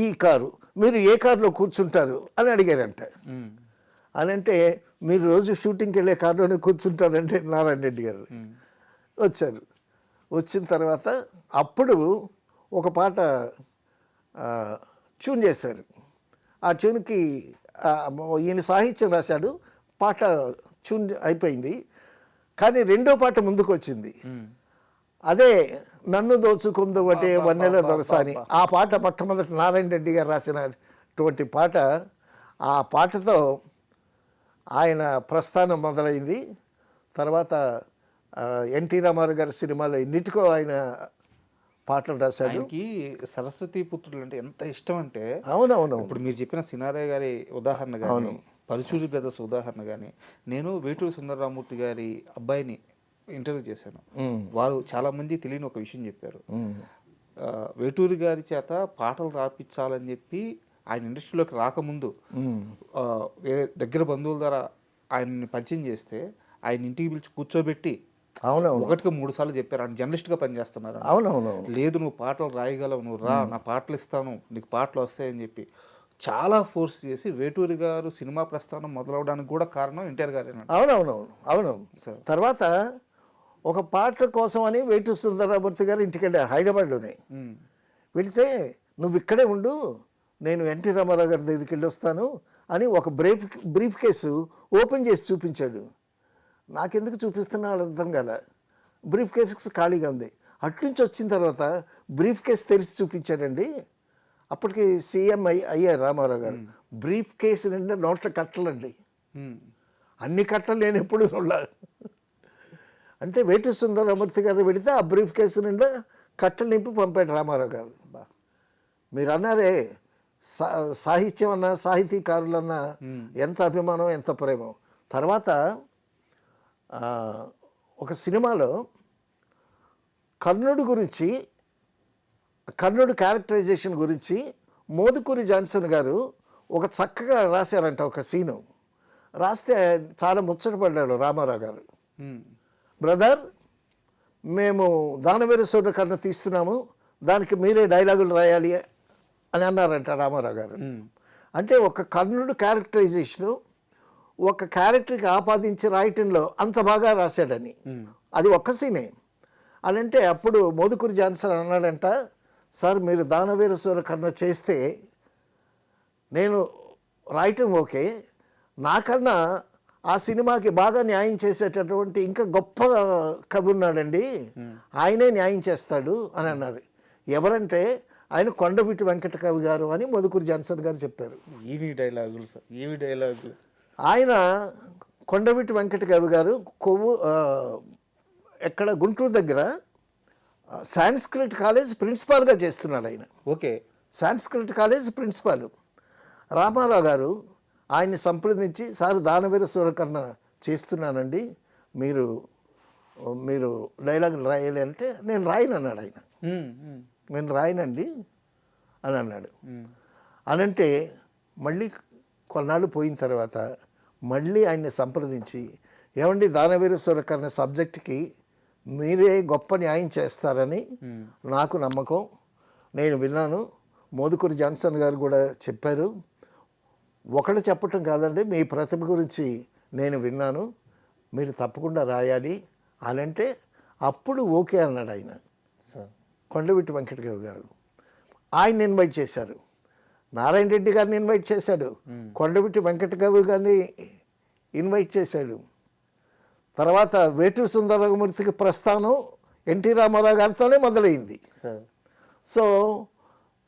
ఈ కారు, మీరు ఏ కారులో కూర్చుంటారు అని అడిగారంట. అని అంటే, మీరు రోజు షూటింగ్కి వెళ్ళే కారులోనే కూర్చుంటారంటే నారాయణ రెడ్డి గారు వచ్చారు. వచ్చిన తర్వాత అప్పుడు ఒక పాట ట్యూన్ చేశారు. ఆ ట్యూన్కి ఈయన సాహిత్యం రాశాడు, పాట ట్యూన్ అయిపోయింది. కానీ 2వ పాట ముందుకు వచ్చింది. అదే నన్ను దోచుకుందొకటే వన్నెల దొరసాని. ఆ పాట మొట్టమొదటి నారాయణ రెడ్డి గారు రాసినటువంటి పాట. ఆ పాటతో ఆయన ప్రస్థానం మొదలైంది. తర్వాత ఎన్టీ రామారావు గారి సినిమాలో ఎన్నిటికో ఆయన పాటలు రాశాడు. ఆయనకి సరస్వతి పుత్రులు అంటే ఎంత ఇష్టం అంటే, అవునవును, ఇప్పుడు మీరు చెప్పిన సినారే గారి ఉదాహరణ కానీ, పరుచూరి బ్రదర్స్ ఉదాహరణ కానీ, నేను వేటూరి సుందరరామూర్తి గారి అబ్బాయిని ఇంటర్వ్యూ చేశాను. వారు చాలామంది తెలియని ఒక విషయం చెప్పారు. వేటూరి గారి చేత పాటలు రాపించాలని చెప్పి ఆయన ఇండస్ట్రీలోకి రాకముందు దగ్గర బంధువుల ద్వారా ఆయన్ని పరిచయం చేస్తే ఆయన ఇంటికి పిలిచి కూర్చోబెట్టి అవునవును 1కి 3 సార్లు చెప్పారు. ఆయన జర్నలిస్ట్గా పనిచేస్తున్నారు. అవునవును, లేదు నువ్వు పాటలు రాయగలవు, నువ్వు రా, నా పాటలు ఇస్తాను, నీకు పాటలు వస్తాయని చెప్పి చాలా ఫోర్స్ చేసి వేటూరి గారు సినిమా ప్రస్థానం మొదలవడానికి కూడా కారణం ఎన్టీఆర్ గారే. అవును. తర్వాత ఒక పాట కోసం అని వేటూరి సుందరరామూర్తి గారు ఇంటికి వెళ్ళారు హైదరాబాద్లోనే. వెళితే నువ్వు ఇక్కడే ఉండు, నేను ఎన్టీ రామారావు గారి దగ్గరికి వెళ్ళి వస్తాను అని ఒక బ్రీఫ్ కేసు ఓపెన్ చేసి చూపించాడు. నాకెందుకు చూపిస్తున్నాడు అర్థం కాల. బ్రీఫ్ కేసు ఖాళీగా ఉంది. అట్నుంచి వచ్చిన తర్వాత బ్రీఫ్ కేసు తెరిచి చూపించాడండి. అప్పటికి సీఎం అయ్యారు రామారావు గారు. బ్రీఫ్ కేసు నిండా నోట్ల కట్టలండి, అన్ని కట్టలు నేను ఎప్పుడు చూడలేదు. అంటే వేటూరి సుందరరామూర్తి గారు పెడితే ఆ బ్రీఫ్ కేసు నిండా కట్టలు నింపి పంపాడు రామారావు గారు. మీరు అన్నారే సాహిత్యం అన్నా, సాహితీకారులన్నా ఎంత అభిమానం, ఎంత ప్రేమ. తర్వాత ఒక సినిమాలో కర్ణుడు క్యారెక్టరైజేషన్ గురించి మోదుకూరి జాన్సన్ గారు ఒక చక్కగా రాశారంట ఒక సీను. రాస్తే చాలా ముచ్చటపడ్డాడు రామారావు గారు. బ్రదర్, మేము దానవీర సూర్యకర్ణ తీస్తున్నాము, దానికి మీరే డైలాగులు రాయాలి అని అన్నారంట రామారావు గారు. అంటే ఒక కర్ణుడు క్యారెక్టరైజేషను ఒక క్యారెక్టర్కి ఆపాదించి రాయటంలో అంత బాగా రాశాడని. అది ఒక్క సీనే అని అంటే అప్పుడు మోదుకూరి జాన్సన్ అన్నాడంట, సార్ మీరు దానవీర సూర్యకర్ణ చేస్తే నేను రాయటం ఓకే, నాకన్నా ఆ సినిమాకి బాగా న్యాయం చేసేటటువంటి ఇంకా గొప్ప కవి ఉన్నాడండి, ఆయనే న్యాయం చేస్తాడు అని అన్నారు. ఎవరంటే ఆయన కొండవీటి వెంకట కవి గారు అని మధుకూరి జాన్సన్ గారు చెప్పారు. ఏమి డైలాగులు సార్, ఏమి డైలాగులు. ఆయన కొండవీటి వెంకట కవి గారు ఎక్కడ గుంటూరు దగ్గర సాంస్క్రిట్ కాలేజ్ ప్రిన్సిపాల్గా చేస్తున్నాడు ఆయన. Okay. Sanskrit college principal. Rama Rao గారు ఆయన్ని సంప్రదించి, సార్ దానవీర సూరకర్ణ చేస్తున్నానండి, మీరు మీరు డైలాగులు రాయాలి అంటే, నేను రాయను అన్నాడు ఆయన. నేను రాయనండి అని అన్నాడు. అనంటే మళ్ళీ కొన్నాళ్ళు పోయిన తర్వాత మళ్ళీ ఆయన్ని సంప్రదించి, ఏమండి దానవీర సూరకర్ణ సబ్జెక్ట్కి మీరే గొప్ప న్యాయం చేస్తారని నాకు నమ్మకం, నేను విన్నాను, మోదుకూరి జాన్సన్ గారు కూడా చెప్పారు, ఒకటి చెప్పటం కాదండి, మీ ప్రతిభ గురించి నేను విన్నాను, మీరు తప్పకుండా రాయాలి అని అంటే అప్పుడు ఓకే అన్నాడు ఆయన. కొండవీటి వెంకటరావు గారు ఆయన ఇన్వైట్ చేశారు, నారాయణ రెడ్డి గారిని ఇన్వైట్ చేశాడు, కొండవీటి వెంకటరావు గారిని ఇన్వైట్ చేశాడు. తర్వాత వేటూరి సుందరమూర్తికి ప్రస్థానం ఎన్టీ రామారావు గారితోనే మొదలైంది. సో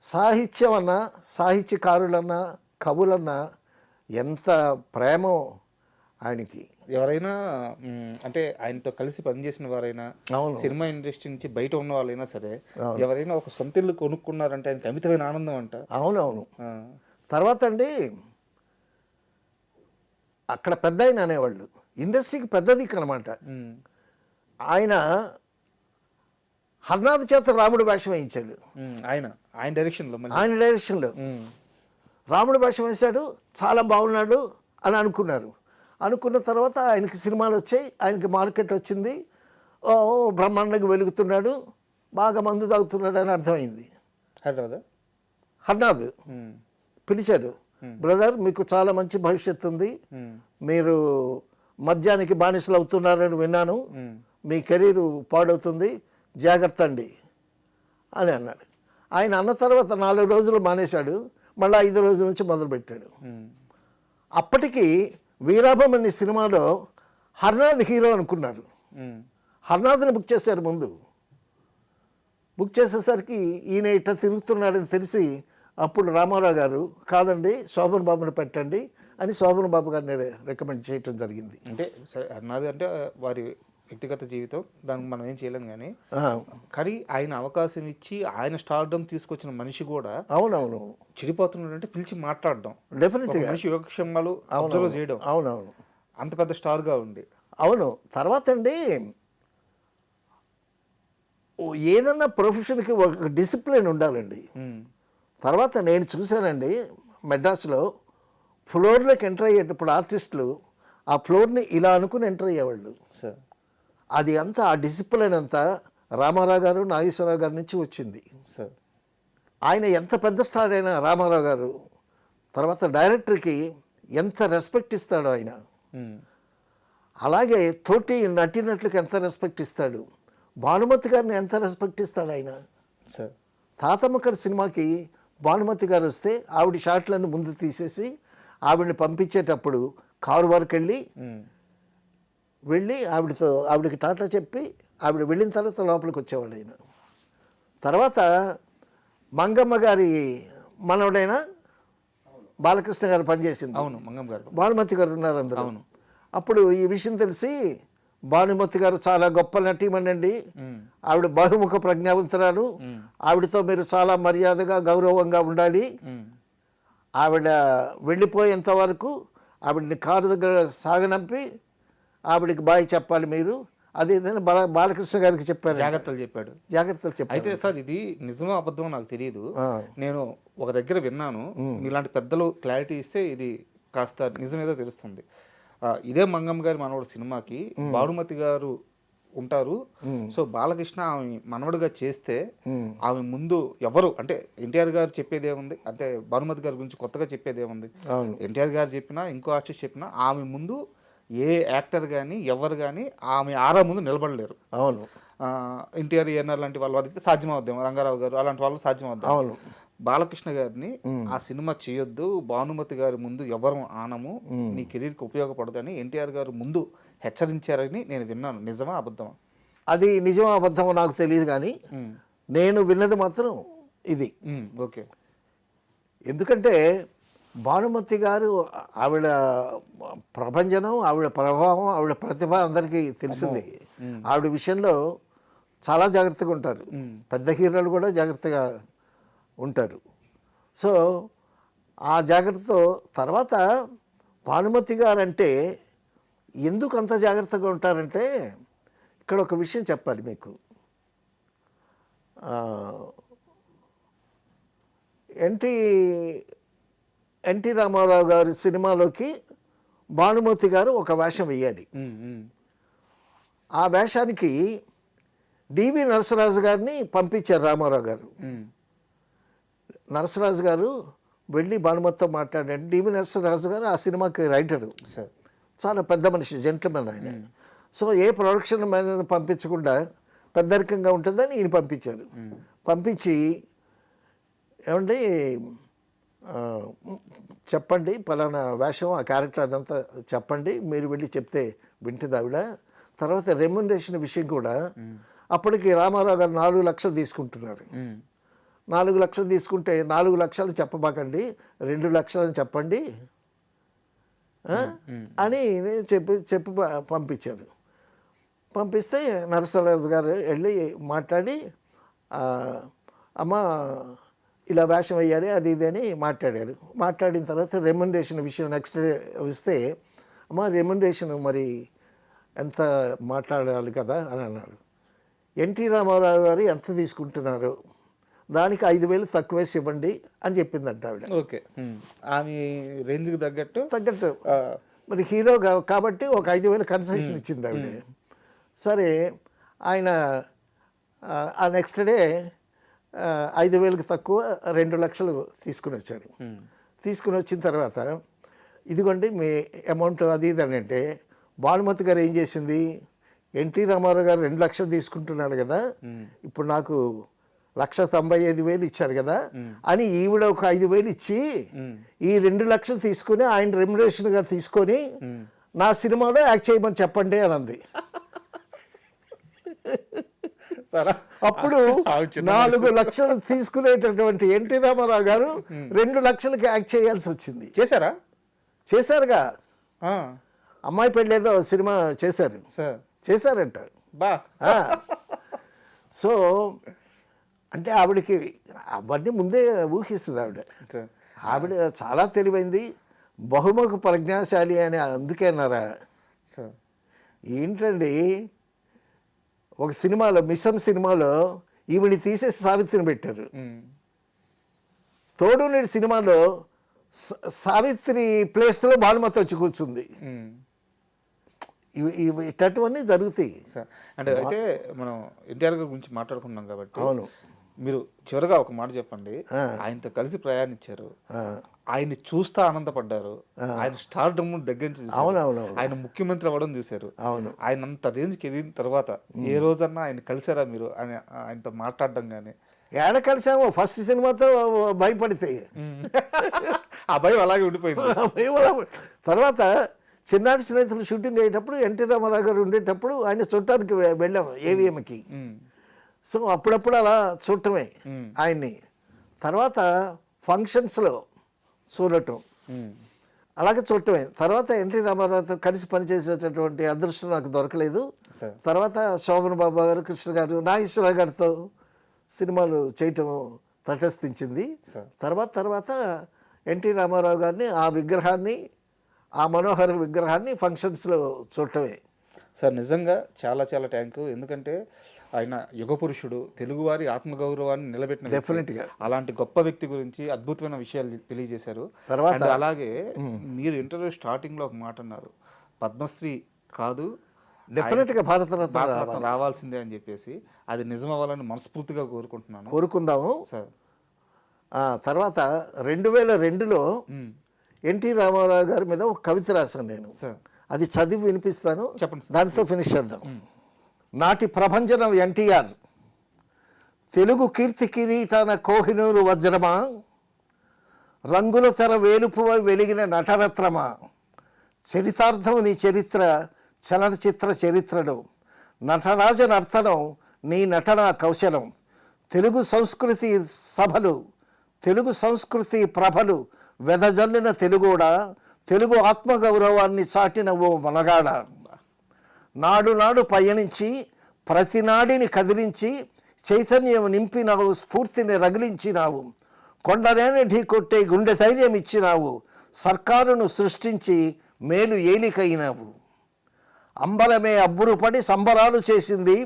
సాహిత్యం అన్నా, సాహిత్యకారులన్నా, కవులన్నా ఎంత ప్రేమో ఆయనకి. ఎవరైనా అంటే ఆయనతో కలిసి పనిచేసిన వారైనా, సినిమా ఇండస్ట్రీ నుంచి బయట ఉన్న వాళ్ళైనా సరే, ఎవరైనా ఒక సొంత ఇల్లు కొనుక్కున్నారంటే ఆయనకి అమితమైన ఆనందం అంట. అవునవును. తర్వాత అండి అక్కడ పెద్ద ఆయన అనేవాళ్ళు, ఇండస్ట్రీకి పెద్ద దిక్కు అనమాట. ఆయన హర్నాథ్ చేత రాముడు వేషం వేయించాడు. ఆయన డైరెక్షన్లో రాముడు వేషం వేశాడు, చాలా బాగున్నాడు అని అనుకున్నారు. అనుకున్న తర్వాత ఆయనకి సినిమాలు వచ్చాయి, ఆయనకి మార్కెట్ వచ్చింది, బ్రహ్మాండంగా వెలుగుతున్నాడు, బాగా మందు తాగుతున్నాడు అని అర్థమైంది. హర్నాథ్ పిలిచాడు, బ్రదర్ మీకు చాలా మంచి భవిష్యత్తు ఉంది, మీరు మద్యానికి బానిసలు అవుతున్నారని విన్నాను, మీ కెరీరు పాడవుతుంది, జాగ్రత్త అండి అని అన్నాడు. ఆయన అన్న తర్వాత 4 రోజులు మానేశాడు, మళ్ళీ 5 రోజుల నుంచి మొదలుపెట్టాడు. అప్పటికి వీరాభం అనే సినిమాలో హర్నాథ్ హీరో అనుకున్నారు. హర్నాథ్ని బుక్ చేశారు. ముందు బుక్ చేసేసరికి ఈయన ఇట్లా తిరుగుతున్నాడని తెలిసి అప్పుడు రామారావు గారు కాదండి శోభన్ బాబుని పెట్టండి అని శోభన్ బాబు గారిని రికమెండ్ చేయటం జరిగింది. అంటే హర్నాథ్ అంటే వారి వ్యక్తిగత జీవితం, దానికి మనం ఏం చేయలేం కానీ ఆయన అవకాశం ఇచ్చి ఆయన స్టార్డమ్ తీసుకొచ్చిన మనిషి కూడా అవునవును చెడిపోతున్నాడు అంటే పిలిచి మాట్లాడడం, డెఫినెట్గా మనిషి యోగక్షేమాలు అబ్జర్వ్ చేయడం. అవునవును అంత పెద్ద స్టార్గా ఉంది. అవును. తర్వాత అండి ఏదన్నా ప్రొఫెషన్కి ఒక డిసిప్లిన్ ఉండాలండి. తర్వాత నేను చూశానండి మెడ్రాస్లో ఫ్లోర్లోకి ఎంటర్ అయ్యేటప్పుడు ఆర్టిస్టులు ఆ ఫ్లోర్ని ఇలా అనుకుని ఎంటర్ అయ్యేవాళ్ళు. అది అంతా ఆ డిసిప్లిన్ అంతా రామారావు గారు, నాగేశ్వరరావు గారి నుంచి వచ్చింది. ఆయన ఎంత పెద్ద స్టార్ అయినా రామారావు గారు తర్వాత డైరెక్టర్కి ఎంత రెస్పెక్ట్ ఇస్తాడో ఆయన, అలాగే తోటి నటినట్లకి ఎంత రెస్పెక్ట్ ఇస్తాడు, భానుమతి గారిని ఎంత రెస్పెక్ట్ ఇస్తాడు ఆయన. తాతమ్మకర్ సినిమాకి భానుమతి గారు వస్తే ఆవిడ షాట్లను ముందు తీసేసి ఆవిడని పంపించేటప్పుడు కారు వరకు వెళ్ళి ఆవిడకి టాటా చెప్పి ఆవిడ వెళ్ళిన తర్వాత లోపలికి వచ్చేవాడు ఆయన. తర్వాత మంగమ్మ గారి మనవడైన బాలకృష్ణ గారు పనిచేసింది. అవును, మంగమ్మ గారు, భానుమతి గారు ఉన్నారు అందరూ. అప్పుడు ఈ విషయం తెలిసి భానుమతి గారు చాలా గొప్ప నటీమణండి, ఆవిడ బహుముఖ ప్రజ్ఞావంతురాలు, ఆవిడతో మీరు చాలా మర్యాదగా గౌరవంగా ఉండాలి, ఆవిడ వెళ్ళిపోయేంత వరకు ఆవిడని కారు దగ్గర సాగనంపి ఆవిడకి బాయ్ చెప్పాలి మీరు, అదేదైనా బాలకృష్ణ గారికి చెప్పారు, జాగ్రత్తలు చెప్పాడు. అయితే సార్ ఇది నిజమో అబద్ధమో నాకు తెలియదు, నేను ఒక దగ్గర విన్నాను, మీలాంటి పెద్దలు క్లారిటీ ఇస్తే ఇది కాస్త నిజమేదో తెలుస్తుంది. ఇదే మంగమ్మ గారి మనవడు సినిమాకి భానుమతి గారు ఉంటారు. సో బాలకృష్ణ ఆమె మనవడుగా చేస్తే ఆమె ముందు ఎవరు అంటే ఎన్టీఆర్ గారు చెప్పేది ఏముంది, అంటే భానుమతి గారి గురించి కొత్తగా చెప్పేది ఏముంది, ఎన్టీఆర్ గారు చెప్పినా ఇంకో ఆర్టిస్ట్ చెప్పినా ఆమె ముందు ఏ యాక్టర్ కానీ ఎవరు కానీ ఆమె ఆరా ముందు నిలబడలేరు. అవును. ఎన్టీఆర్ ఏఎన్ఆర్ లాంటి వాళ్ళ వారికి సాధ్యం అవుద్దాం, రంగారావు గారు అలాంటి వాళ్ళు సాధ్యం అవుద్దాం. బాలకృష్ణ గారిని ఆ సినిమా చేయొద్దు, భానుమతి గారి ముందు ఎవరు ఆనము, నీ కెరీర్కి ఉపయోగపడదని ఎన్టీఆర్ గారు ముందు హెచ్చరించారని నేను విన్నాను. నిజమా అబద్ధమా? అది నిజమో అబద్ధమో నాకు తెలియదు, కానీ నేను విన్నది మాత్రం ఇది. ఓకే. ఎందుకంటే భానుమతి గారు ఆవిడ ప్రభంజనం, ఆవిడ ప్రభావం, ఆవిడ ప్రతిభ అందరికీ తెలిసింది. ఆవిడ విషయంలో చాలా జాగ్రత్తగా ఉంటారు. పెద్ద హీరోలు కూడా జాగ్రత్తగా ఉంటారు. సో ఆ జాగ్రత్తతో తర్వాత భానుమతి గారు అంటే ఎందుకు అంత జాగ్రత్తగా ఉంటారంటే, ఇక్కడ ఒక విషయం చెప్పాలి మీకు. ఎన్టీ రామారావు గారి సినిమాలోకి భానుమతి గారు ఒక వేషం వేయాలి. ఆ వేషానికి డివి నరసరాజు గారిని పంపించారు రామారావు గారు. నరసరాజు గారు వెళ్ళి భానుమతితో మాట్లాడారు. డివి నరసరాజు గారు ఆ సినిమాకి రైటరు, చాలా పెద్ద మనిషి, జెంట్మెన్ ఆయన. సో ఏ ప్రొడక్షన్ మేనేజర్ పంపించకుండా పెద్దరికంగా ఉంటుందని ఈయన పంపించారు. పంపించి ఏమండి చెప్పండి, పలానా వేషం, ఆ క్యారెక్టర్ అదంతా చెప్పండి, మీరు వెళ్ళి చెప్తే వింటుంది ఆవిడ. తర్వాత రెమ్యునరేషన్ విషయం కూడా అప్పటికి రామారావు గారు 4 లక్షలు తీసుకుంటున్నారు. 4 లక్షలు తీసుకుంటే 4 లక్షలు చెప్పబాకండి, 2 లక్షలు అని చెప్పండి అని చెప్పి పంపించారు. పంపిస్తే నరసరాజు గారు వెళ్ళి మాట్లాడి, అమ్మ ఇలా వేషం వేయాలి అది ఇది అని మాట్లాడారు. మాట్లాడిన తర్వాత రెమ్యునరేషన్ విషయం నెక్స్ట్ డే వస్తే, అమ్మ రెమ్యునరేషన్ మరి ఎంత మాట్లాడాలి కదా అని అన్నాడు. ఎన్టీ రామారావు గారు ఎంత తీసుకుంటున్నారు, దానికి 5,000 తక్కువేసి ఇవ్వండి అని చెప్పిందంట ఆవిడ. ఓకే. ఆమె రేంజ్కి తగ్గట్టు మరి హీరో కాబట్టి ఒక 5,000 కన్సెషన్ ఇచ్చింది ఆవిడ. సరే ఆయన ఆ నెక్స్ట్ డే 5,000కి తక్కువ 2 లక్షలు తీసుకుని వచ్చాడు. తీసుకుని వచ్చిన తర్వాత ఇదిగోండి మీ అమౌంట్ అది ఇది అని అంటే, భానుమతి గారు ఏం చేసింది, ఎన్టీ రామారావు గారు 2 లక్షలు తీసుకుంటున్నాడు కదా, ఇప్పుడు నాకు 1,95,000 ఇచ్చారు కదా అని ఈవిడ ఒక 5,000 ఇచ్చి ఈ 2 లక్షలు తీసుకుని ఆయన రెమ్యునరేషన్గా తీసుకొని నా సినిమాలో యాక్ట్ చేయమని చెప్పండి అని అంది. అప్పుడు 4 లక్షలు తీసుకునేటటువంటి ఎన్టీ రామారావు గారు 2 లక్షలకి యాక్ట్ చేయాల్సి వచ్చింది. చేశారుగా, అమ్మాయి పెళ్ళేదో సినిమా చేశారంట. సో అంటే ఆవిడకి అవన్నీ ముందే ఊహిస్తుంది ఆవిడ చాలా తెలివైంది, బహుముఖ ప్రజ్ఞాశాలి అని అందుకే అన్నారా. ఏంటండి, ఒక సినిమాలో మిసం సినిమాలో ఈవిని తీసేసి సావిత్రిని పెట్టారు. తోడు నీడి సినిమాలో సావిత్రి ప్లేస్లో భానుమతి వచ్చి కూర్చుంది. ఇటువంటివన్నీ జరుగుతాయి. అంటే అయితే మనం ఎన్టీఆర్ గారి గురించి మాట్లాడుకున్నాం కాబట్టి, అవును, మీరు చివరిగా ఒక మాట చెప్పండి. ఆయనతో కలిసి ప్రయాణించారు, ఆయన్ని చూస్తా ఆనందపడ్డారు, ఆయన స్టార్డమ్ దగ్గర నుంచి ఆయన ముఖ్యమంత్రి అవ్వడం చూశారు. ఆయన అంత రేంజ్కి ఎదిగిన తర్వాత ఏ రోజన్నా ఆయన కలిసారా మీరు, ఆయనతో మాట్లాడడం కానీ? ఏడ కలిసామో, ఫస్ట్ సినిమాతో భయపడితే ఆ భయం అలాగే ఉండిపోయింది. తర్వాత చిన్నాటి స్నేహితులు షూటింగ్ అయ్యేటప్పుడు ఎన్టీ రామారావు గారు ఉండేటప్పుడు ఆయన చూడటానికి వెళ్ళాము ఏవిఎంకి. సో అప్పుడప్పుడు అలా చూడటమే ఆయన్ని. తర్వాత ఫంక్షన్స్లో చూడటం, అలాగే చూడటమే. తర్వాత ఎన్టీ రామారావుతో కలిసి పనిచేసేటటువంటి అదృష్టం నాకు దొరకలేదు. తర్వాత శోభన్ బాబు గారు, కృష్ణ గారు, నాగేశ్వరరావు గారితో సినిమాలు చేయటం తటస్థించింది. తర్వాత ఎన్టీ రామారావు గారిని, ఆ విగ్రహాన్ని, ఆ మనోహర విగ్రహాన్ని ఫంక్షన్స్లో చూడటమే. సార్ నిజంగా చాలా చాలా థ్యాంక్ యూ. ఎందుకంటే ఆయన యుగ పురుషుడు, తెలుగువారి ఆత్మగౌరవాన్ని నిలబెట్టిన, డెఫినెట్గా అలాంటి గొప్ప వ్యక్తి గురించి అద్భుతమైన విషయాలు తెలియజేశారు. తర్వాత అలాగే మీరు ఇంటర్వ్యూ స్టార్టింగ్లో ఒక మాట అన్నారు, పద్మశ్రీ కాదు డెఫినెట్గా భారతరత్న రావాల్సిందే అని చెప్పేసి, అది నిజమవ్వాలని మనస్ఫూర్తిగా కోరుకుందాము సార్. తర్వాత 2002లో ఎన్టీ రామారావు గారి మీద ఒక కవిత రాశాను నేను. అది చదివి వినిపిస్తాను, చెప్పండి. దానితో ఫినిష్ చేద్దాం. నాటి ప్రభంజనం ఎన్టీఆర్, తెలుగు కీర్తి కిరీటాన కోహినూరు వజ్రమా, రంగుల తెర వేలుపువై వెలిగిన నటరత్నమా, చరితార్థం నీ చరిత్ర చలనచిత్ర చరిత్రను, నటరాజ నర్తనం నీ నటనా కౌశలం, తెలుగు సంస్కృతి సభలు తెలుగు సంస్కృతి ప్రభలు వెదజల్లిన తెలుగోడా, తెలుగు ఆత్మగౌరవాన్ని చాటిన ఓ మనగాడ. నాడు నాడు పయనించి ప్రతి నాడిని కదిలించి చైతన్యం నింపినావు, స్ఫూర్తిని రగిలించినావు, కొండనేని ఢీకొట్టే గుండె ధైర్యం ఇచ్చినావు, సర్కారును సృష్టించి మేలు ఏలికైనావు. అంబరమే అబ్బురుపడి సంబరాలు చేసింది,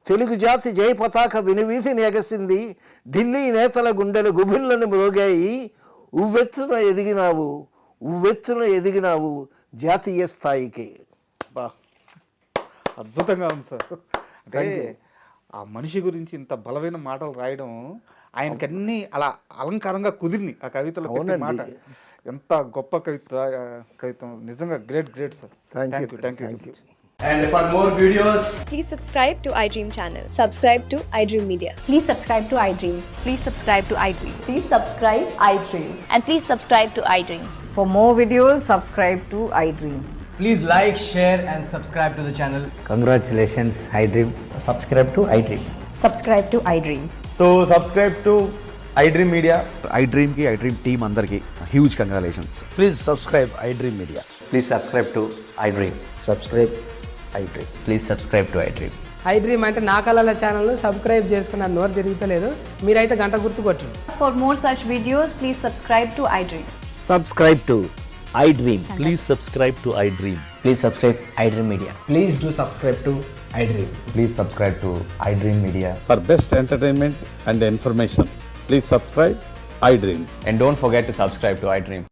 తెలుగు జాతి జయ పతాక వినివీధిని ఎగసింది, ఢిల్లీ నేతల గుండెలు గుభిళ్ళను మ్రోగాయి, ఉవ్వెత్తున ఎదిగినావు జాతీయ స్థాయికి. బా, అద్భుతంగా ఉంది సార్. అంటే ఆ మనిషి గురించి ఇంత బలమైన మాటలు రాయడం ఆయనకి అన్నీ అలా అలంకారంగా కుదిరిని ఆ కవితలో పెట్టే మాట. ఎంత గొప్ప కవిత్వం నిజంగా great sir. Thank you. And for more videos, Please subscribe to iDream channel. Subscribe to iDream Media. Please subscribe to iDream. Please subscribe to iDream. Please subscribe iDream. And please subscribe to iDream. For more videos, subscribe to iDream. please like, share, and subscribe to the channel. Congratulations, iDream. Subscribe to iDream. Subscribe to iDream. So subscribe to iDream Media. iDream ki iDream team andarki huge congratulations. Please subscribe iDream Media. Please subscribe to iDream. Subscribe iDream. Please subscribe to iDream. iDream అంటే నా కళల channel subscribe చేసుకున్న నోరు తిరుగుతలేదు, మీరైతే గంట గుర్తు కొట్టండి. For more such videos, please subscribe to iDream. Subscribe to iDream. Please subscribe to iDream. Please subscribe iDream Media. Please do subscribe to iDream. Please subscribe to iDream Media. For best entertainment and information, please subscribe iDream. And don't forget to subscribe to iDream.